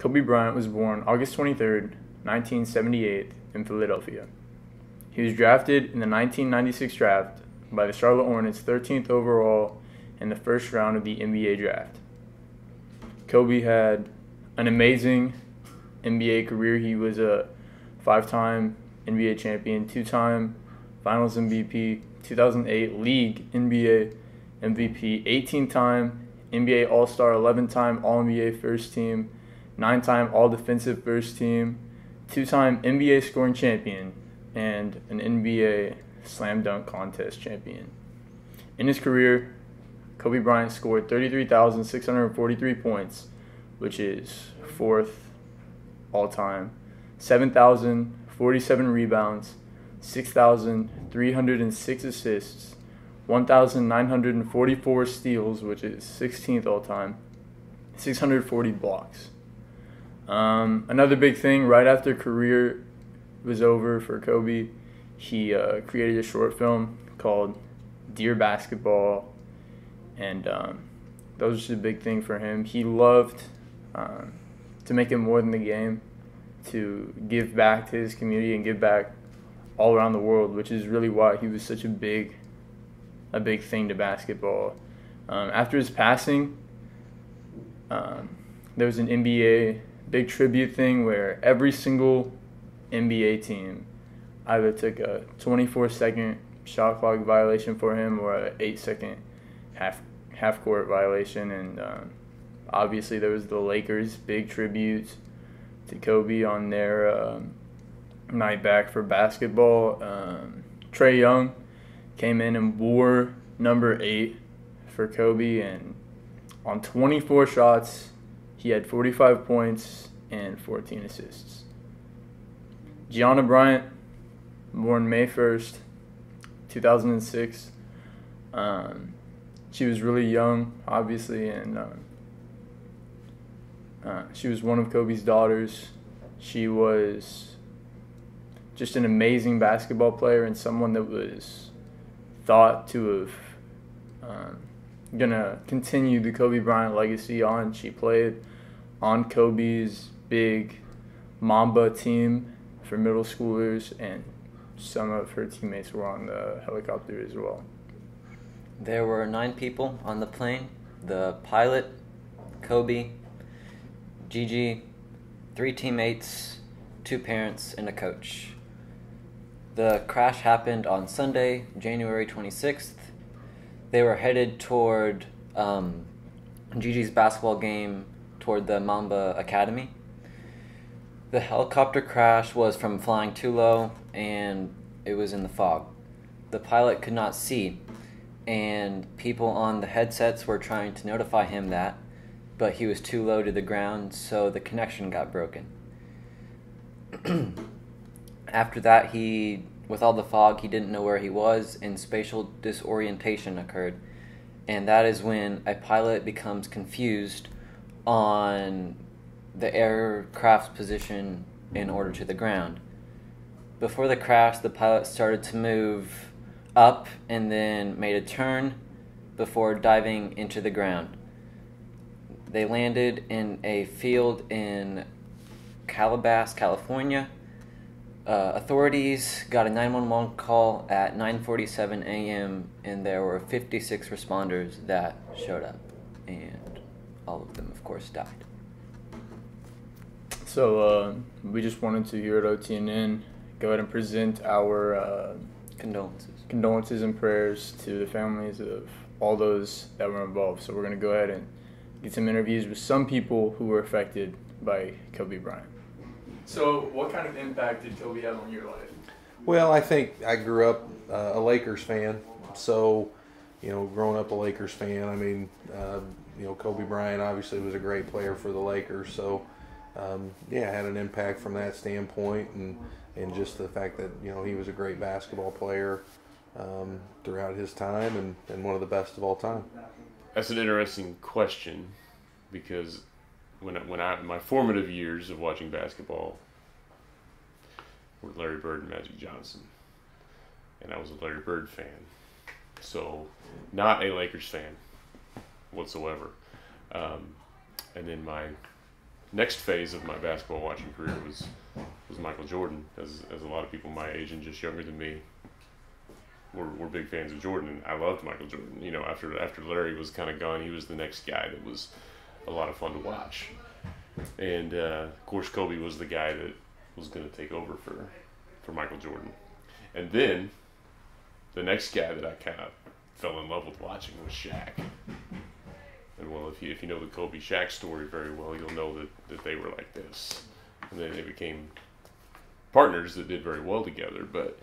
Kobe Bryant was born August 23rd, 1978, in Philadelphia. He was drafted in the 1996 draft by the Charlotte Hornets 13th overall in the first round of the NBA draft. Kobe had an amazing NBA career. He was a 5-time NBA champion, 2-time Finals MVP, 2008 League NBA MVP, 18-time NBA All-Star, 11-time All-NBA First Team, 9-time All-Defensive First Team, 2-time NBA scoring champion, and an NBA Slam Dunk Contest champion. In his career, Kobe Bryant scored 33,643 points, which is 4th all-time, 7,047 rebounds, 6,306 assists, 1,944 steals, which is 16th all-time, 640 blocks. Another big thing, right after career was over for Kobe, he created a short film called Dear Basketball, and that was just a big thing for him. He loved to make it more than the game, to give back to his community and give back all around the world, which is really why he was such a big thing to basketball. After his passing, there was an NBA big tribute thing where every single NBA team either took a 24-second shot clock violation for him or a 8-second half-court violation, and obviously there was the Lakers' big tribute to Kobe on their night back for basketball. Trae Young came in and wore number 8 for Kobe, and on 24 shots, he had 45 points and 14 assists. Gianna Bryant, born May 1st, 2006. She was really young, obviously, and she was one of Kobe's daughters. She was just an amazing basketball player and someone that was thought to have gonna continue the Kobe Bryant legacy on. She played on Kobe's big Mamba team for middle schoolers, and some of her teammates were on the helicopter as well. There were 9 people on the plane: the pilot, Kobe, Gigi, 3 teammates, 2 parents, and a coach. The crash happened on Sunday, January 26th. They were headed toward Gigi's basketball game toward the Mamba Academy. The helicopter crash was from flying too low, and it was in the fog. The pilot could not see, and people on the headsets were trying to notify him that, but he was too low to the ground, so the connection got broken. After that, with all the fog, he didn't know where he was, and spatial disorientation occurred. And that is when a pilot becomes confused on the aircraft's position in order to the ground. Before the crash, the pilot started to move up and then made a turn before diving into the ground. They landed in a field in Calabasas, California. Authorities got a 911 call at 9:47 a.m. and there were 56 responders that showed up, and all of them, of course, died. So we just wanted to, here at OTNN, go ahead and present our condolences and prayers to the families of all those that were involved. So we're going to go ahead and get some interviews with some people who were affected by Kobe Bryant. So what kind of impact did Kobe have on your life? Well, I think I grew up a Lakers fan. So, growing up a Lakers fan, I mean, Kobe Bryant obviously was a great player for the Lakers. So, I had an impact from that standpoint, and just the fact that, he was a great basketball player throughout his time and one of the best of all time. That's an interesting question, because when I my formative years of watching basketball were Larry Bird and Magic Johnson, and I was a Larry Bird fan, so not a Lakers fan whatsoever. And then my next phase of my basketball watching career was Michael Jordan, as a lot of people my age and just younger than me were big fans of Jordan, and I loved Michael Jordan. You know, after Larry was kind of gone, he was the next guy that was a lot of fun to watch. And of course, Kobe was the guy that was going to take over for Michael Jordan. And then the next guy that I kind of fell in love with watching was Shaq. And well, if you know the Kobe Shaq story very well, you'll know that they were like this, and then they became partners that did very well together. But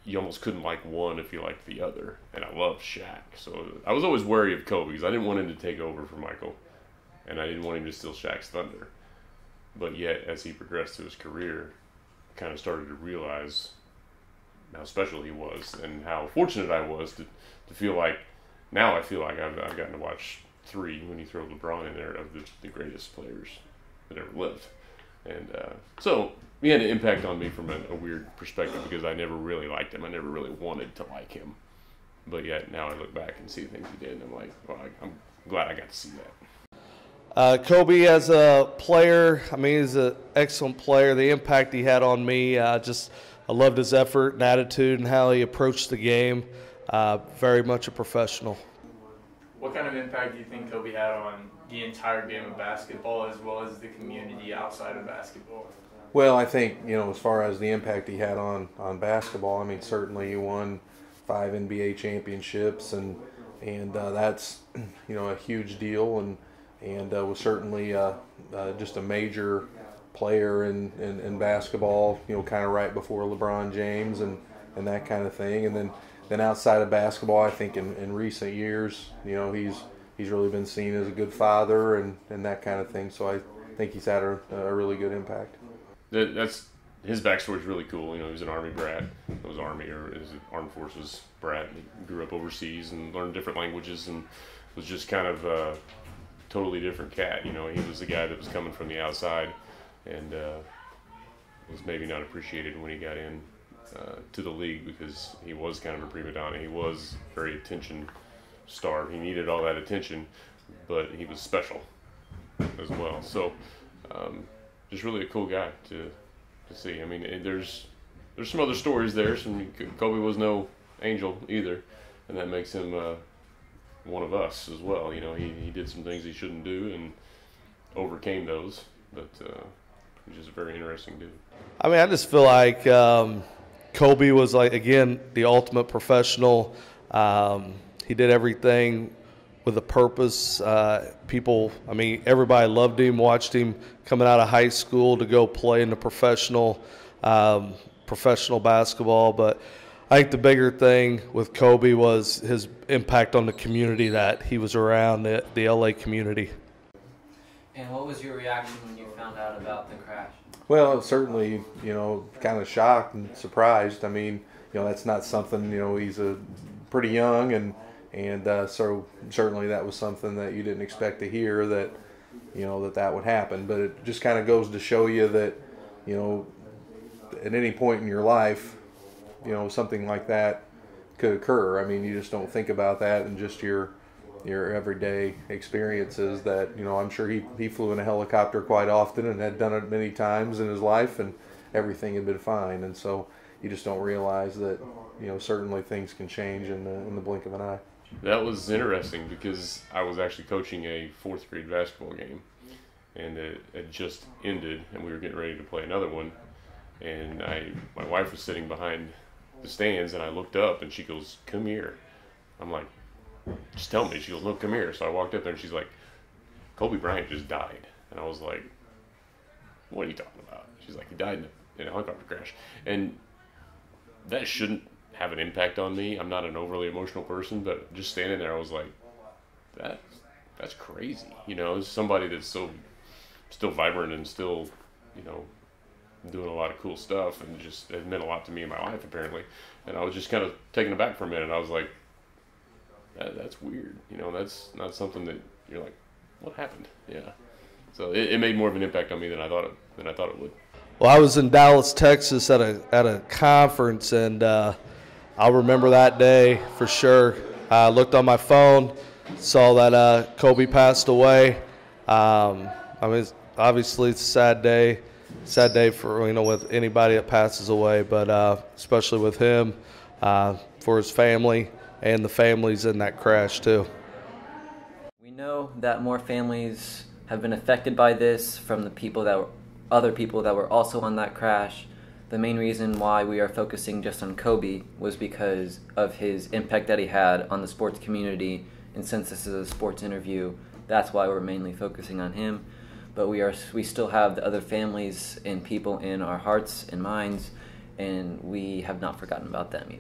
you almost couldn't like one if you liked the other. And I loved Shaq, so I was always wary of Kobe because I didn't want him to take over for Michael, and I didn't want him to steal Shaq's thunder. But yet, as he progressed through his career, I kind of started to realize how special he was and how fortunate I was to feel like, now I feel like I've gotten to watch three, when you throw LeBron in there, of the greatest players that ever lived. And so he had an impact on me from a weird perspective because I never really liked him. I never really wanted to like him. But yet now I look back and see the things he did, and I'm like, well, I'm glad I got to see that. Kobe as a player, I mean, he's an excellent player. The impact he had on me, I loved his effort and attitude and how he approached the game. Very much a professional. What kind of impact do you think Kobe had on the entire game of basketball as well as the community outside of basketball? Well, I think, as far as the impact he had on basketball, I mean, certainly he won 5 NBA championships, and that's, a huge deal, and was certainly just a major player in basketball, kind of right before LeBron James and that kind of thing. And then outside of basketball, I think in recent years, he's really been seen as a good father and that kind of thing. So I think he's had a really good impact. That's his backstory is really cool. He was an Army brat. It was Army or is it Armed Forces brat. He grew up overseas and learned different languages and was just kind of a totally different cat. He was the guy that was coming from the outside and was maybe not appreciated when he got in to the league because he was kind of a prima donna. He was very attention-starved. He needed all that attention, but he was special as well. So just really a cool guy to see. I mean, there's some other stories there. Kobe was no angel either, and that makes him one of us as well. He did some things he shouldn't do and overcame those, but he's just a very interesting dude. I mean, I just feel like Kobe was, like, again, the ultimate professional. He did everything with a purpose. Everybody loved him, watched him coming out of high school to go play in the professional basketball. But I think the bigger thing with Kobe was his impact on the community that he was around, the LA community. And what was your reaction when you found out about the crash? Well, certainly, kind of shocked and surprised. I mean, that's not something, he's pretty young, and so certainly that was something that you didn't expect to hear, that, that would happen. But it just kind of goes to show you that, at any point in your life, something like that could occur. I mean, you just don't think about that in just your everyday experiences. That, I'm sure he flew in a helicopter quite often and had done it many times in his life, and everything had been fine. And so you just don't realize that, certainly things can change in the blink of an eye. That was interesting because I was actually coaching a 4th grade basketball game, and it had just ended, and we were getting ready to play another one. And my wife was sitting behind the stands, and I looked up, and she goes, "Come here." I'm like, "Just tell me." She goes, "No, come here." So I walked up there, and she's like, "Kobe Bryant just died." And I was like, "What are you talking about?" She's like, "He died in a helicopter crash." And that shouldn't have an impact on me. I'm not an overly emotional person, but just standing there, I was like, that's crazy. It's somebody that's still vibrant and still, doing a lot of cool stuff, and just it meant a lot to me in my life, apparently. And I was just kind of taken aback for a minute. I was like, that's weird. That's not something that you're like, what happened? Yeah. So it made more of an impact on me than I thought it would. Well, I was in Dallas, Texas at a conference, and I'll remember that day for sure. I looked on my phone, saw that Kobe passed away, I mean, obviously it's a sad day for, with anybody that passes away, but especially with him, for his family and the families in that crash too. We know that more families have been affected by this from other people that were also on that crash. The main reason why we are focusing just on Kobe was because of his impact that he had on the sports community, and since this is a sports interview, that's why we're mainly focusing on him. But we still have the other families and people in our hearts and minds, and we have not forgotten about them either.